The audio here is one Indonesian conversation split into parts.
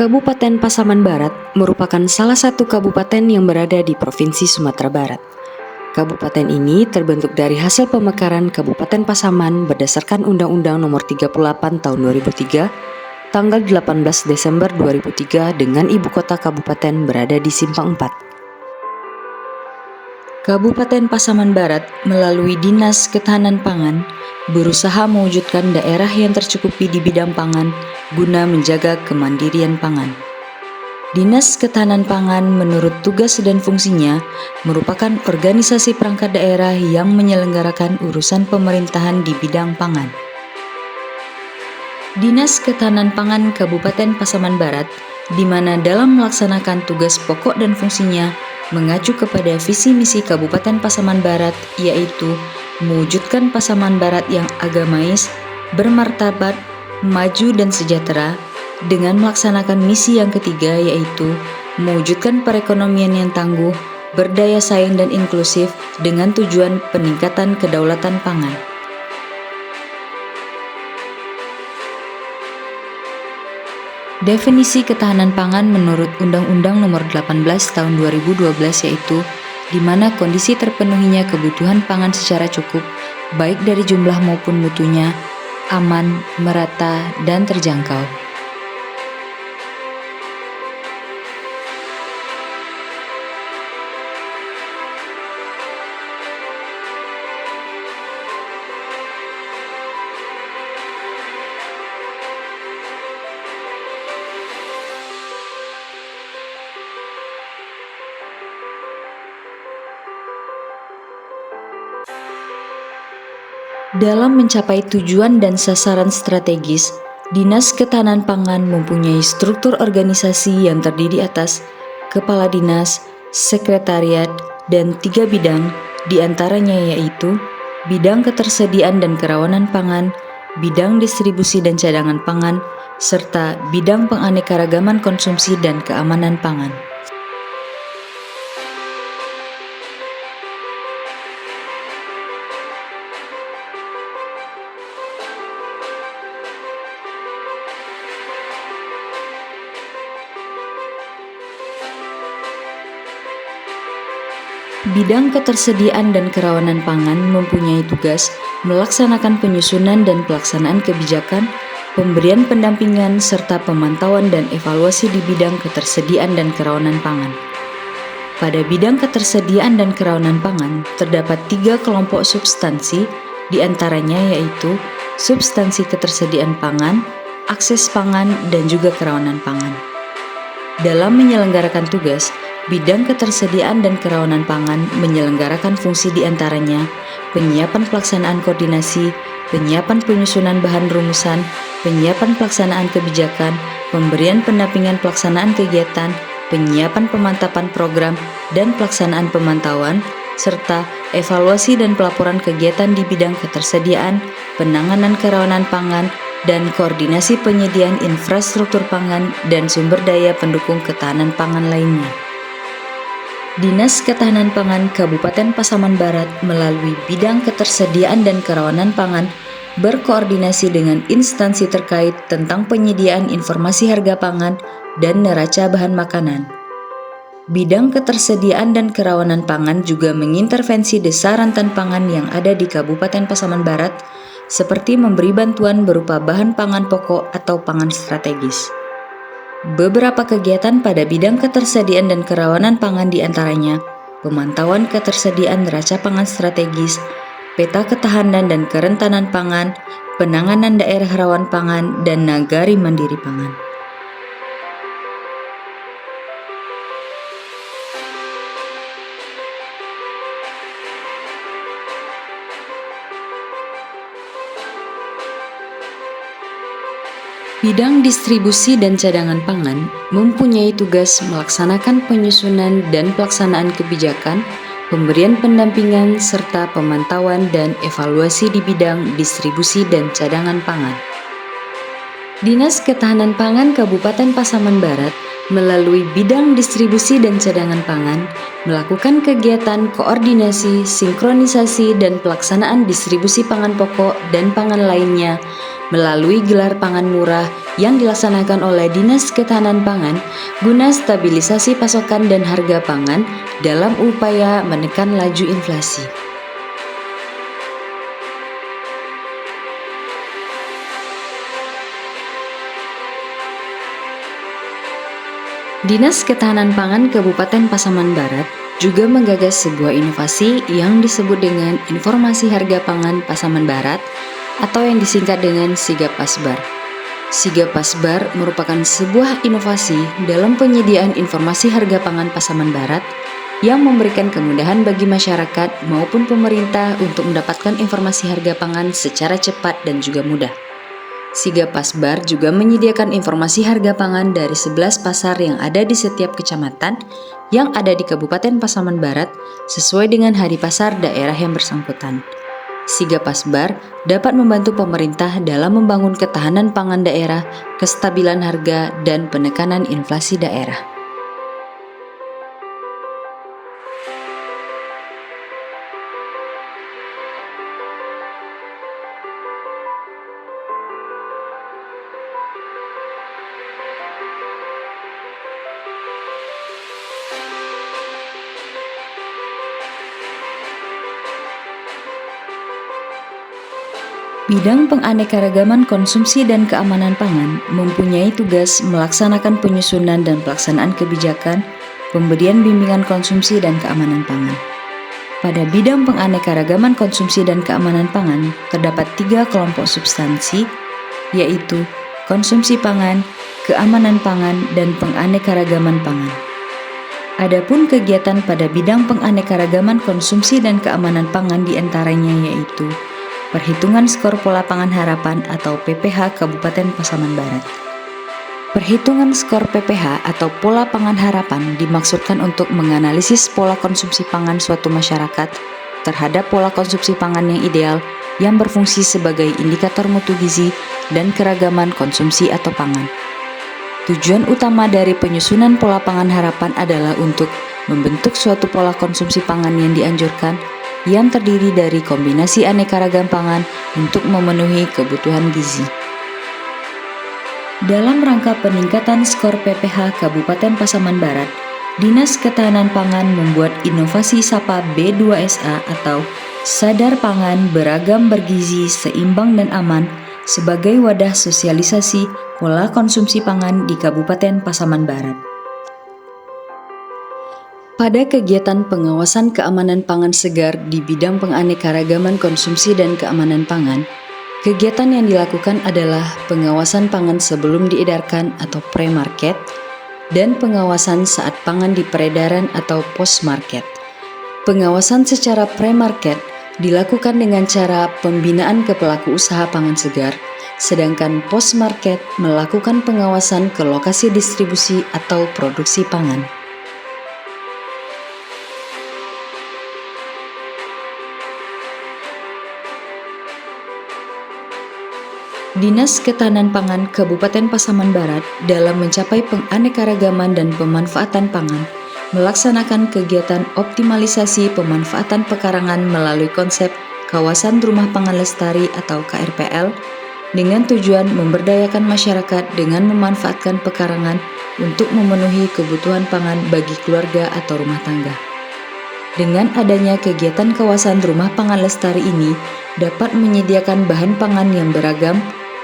Kabupaten Pasaman Barat merupakan salah satu kabupaten yang berada di Provinsi Sumatera Barat. Kabupaten ini terbentuk dari hasil pemekaran Kabupaten Pasaman berdasarkan Undang-Undang Nomor 38 Tahun 2003, tanggal 18 Desember 2003 dengan ibu kota kabupaten berada di Simpang 4. Kabupaten Pasaman Barat melalui Dinas Ketahanan Pangan berusaha mewujudkan daerah yang tercukupi di bidang pangan guna menjaga kemandirian pangan. Dinas Ketahanan Pangan menurut tugas dan fungsinya merupakan organisasi perangkat daerah yang menyelenggarakan urusan pemerintahan di bidang pangan. Dinas Ketahanan Pangan Kabupaten Pasaman Barat, di mana dalam melaksanakan tugas pokok dan fungsinya mengacu kepada visi misi Kabupaten Pasaman Barat, yaitu mewujudkan Pasaman Barat yang agamais, bermartabat, maju dan sejahtera, dengan melaksanakan misi yang ketiga, yaitu mewujudkan perekonomian yang tangguh, berdaya saing dan inklusif dengan tujuan peningkatan kedaulatan pangan. Definisi ketahanan pangan menurut Undang-Undang Nomor 18 Tahun 2012 yaitu di mana kondisi terpenuhinya kebutuhan pangan secara cukup, baik dari jumlah maupun mutunya, aman, merata, dan terjangkau. Dalam mencapai tujuan dan sasaran strategis, Dinas Ketahanan Pangan mempunyai struktur organisasi yang terdiri atas Kepala Dinas, Sekretariat, dan 3 bidang, diantaranya yaitu bidang ketersediaan dan kerawanan pangan, bidang distribusi dan cadangan pangan, serta bidang penganekaragaman konsumsi dan keamanan pangan. Bidang ketersediaan dan kerawanan pangan mempunyai tugas melaksanakan penyusunan dan pelaksanaan kebijakan, pemberian pendampingan, serta pemantauan dan evaluasi di bidang ketersediaan dan kerawanan pangan. Pada bidang ketersediaan dan kerawanan pangan, terdapat 3 kelompok substansi, diantaranya yaitu substansi ketersediaan pangan, akses pangan, dan juga kerawanan pangan. Dalam menyelenggarakan tugas, bidang ketersediaan dan kerawanan pangan menyelenggarakan fungsi diantaranya penyiapan pelaksanaan koordinasi, penyiapan penyusunan bahan rumusan, penyiapan pelaksanaan kebijakan, pemberian pendampingan pelaksanaan kegiatan, penyiapan pemantapan program dan pelaksanaan pemantauan, serta evaluasi dan pelaporan kegiatan di bidang ketersediaan, penanganan kerawanan pangan, dan koordinasi penyediaan infrastruktur pangan dan sumber daya pendukung ketahanan pangan lainnya. Dinas Ketahanan Pangan Kabupaten Pasaman Barat melalui bidang ketersediaan dan kerawanan pangan berkoordinasi dengan instansi terkait tentang penyediaan informasi harga pangan dan neraca bahan makanan. Bidang ketersediaan dan kerawanan pangan juga mengintervensi desa rantan pangan yang ada di Kabupaten Pasaman Barat, seperti memberi bantuan berupa bahan pangan pokok atau pangan strategis. Beberapa kegiatan pada bidang ketersediaan dan kerawanan pangan diantaranya pemantauan ketersediaan neraca pangan strategis, peta ketahanan dan kerentanan pangan, penanganan daerah rawan pangan, dan nagari mandiri pangan. Bidang distribusi dan cadangan pangan mempunyai tugas melaksanakan penyusunan dan pelaksanaan kebijakan, pemberian pendampingan, serta pemantauan dan evaluasi di bidang distribusi dan cadangan pangan. Dinas Ketahanan Pangan Kabupaten Pasaman Barat melalui bidang distribusi dan cadangan pangan melakukan kegiatan koordinasi, sinkronisasi, dan pelaksanaan distribusi pangan pokok dan pangan lainnya melalui gelar pangan murah yang dilaksanakan oleh Dinas Ketahanan Pangan guna stabilisasi pasokan dan harga pangan dalam upaya menekan laju inflasi. Dinas Ketahanan Pangan Kabupaten Pasaman Barat juga menggagas sebuah inovasi yang disebut dengan Informasi Harga Pangan Pasaman Barat atau yang disingkat dengan Sigapasbar. Sigapasbar merupakan sebuah inovasi dalam penyediaan informasi harga pangan Pasaman Barat yang memberikan kemudahan bagi masyarakat maupun pemerintah untuk mendapatkan informasi harga pangan secara cepat dan juga mudah. Sigapasbar juga menyediakan informasi harga pangan dari 11 pasar yang ada di setiap kecamatan yang ada di Kabupaten Pasaman Barat sesuai dengan hari pasar daerah yang bersangkutan. Sigapasbar dapat membantu pemerintah dalam membangun ketahanan pangan daerah, kestabilan harga, dan penekanan inflasi daerah. Bidang Penganekaragaman Konsumsi dan Keamanan Pangan mempunyai tugas melaksanakan penyusunan dan pelaksanaan kebijakan, pemberian bimbingan konsumsi dan keamanan pangan. Pada bidang penganekaragaman konsumsi dan keamanan pangan, terdapat 3 kelompok substansi, yaitu konsumsi pangan, keamanan pangan, dan penganekaragaman pangan. Adapun kegiatan pada bidang penganekaragaman konsumsi dan keamanan pangan diantaranya yaitu Perhitungan Skor Pola Pangan Harapan atau PPH Kabupaten Pasaman Barat. Perhitungan skor PPH atau Pola Pangan Harapan dimaksudkan untuk menganalisis pola konsumsi pangan suatu masyarakat terhadap pola konsumsi pangan yang ideal yang berfungsi sebagai indikator mutu gizi dan keragaman konsumsi atau pangan. Tujuan utama dari penyusunan pola pangan harapan adalah untuk membentuk suatu pola konsumsi pangan yang dianjurkan yang terdiri dari kombinasi aneka ragam pangan untuk memenuhi kebutuhan gizi. Dalam rangka peningkatan skor PPH Kabupaten Pasaman Barat, Dinas Ketahanan Pangan membuat inovasi SAPA B2SA atau Sadar Pangan Beragam Bergizi Seimbang dan Aman sebagai wadah sosialisasi pola konsumsi pangan di Kabupaten Pasaman Barat. Pada kegiatan pengawasan keamanan pangan segar di bidang penganekaragaman konsumsi dan keamanan pangan, kegiatan yang dilakukan adalah pengawasan pangan sebelum diedarkan atau pre-market dan pengawasan saat pangan di peredaran atau post-market. Pengawasan secara pre-market dilakukan dengan cara pembinaan ke pelaku usaha pangan segar, sedangkan post-market melakukan pengawasan ke lokasi distribusi atau produksi pangan. Dinas Ketahanan Pangan Kabupaten Pasaman Barat dalam mencapai penganekaragaman dan pemanfaatan pangan melaksanakan kegiatan optimalisasi pemanfaatan pekarangan melalui konsep Kawasan Rumah Pangan Lestari atau KRPL dengan tujuan memberdayakan masyarakat dengan memanfaatkan pekarangan untuk memenuhi kebutuhan pangan bagi keluarga atau rumah tangga. Dengan adanya kegiatan Kawasan Rumah Pangan Lestari ini dapat menyediakan bahan pangan yang beragam,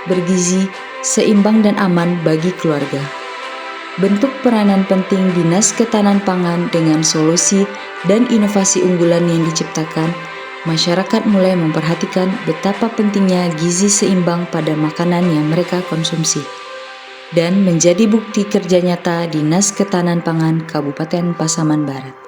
bergizi, seimbang dan aman bagi keluarga. Bentuk peranan penting Dinas Ketahanan Pangan dengan solusi dan inovasi unggulan yang diciptakan, masyarakat mulai memperhatikan betapa pentingnya gizi seimbang pada makanan yang mereka konsumsi. Dan menjadi bukti kerja nyata Dinas Ketahanan Pangan Kabupaten Pasaman Barat.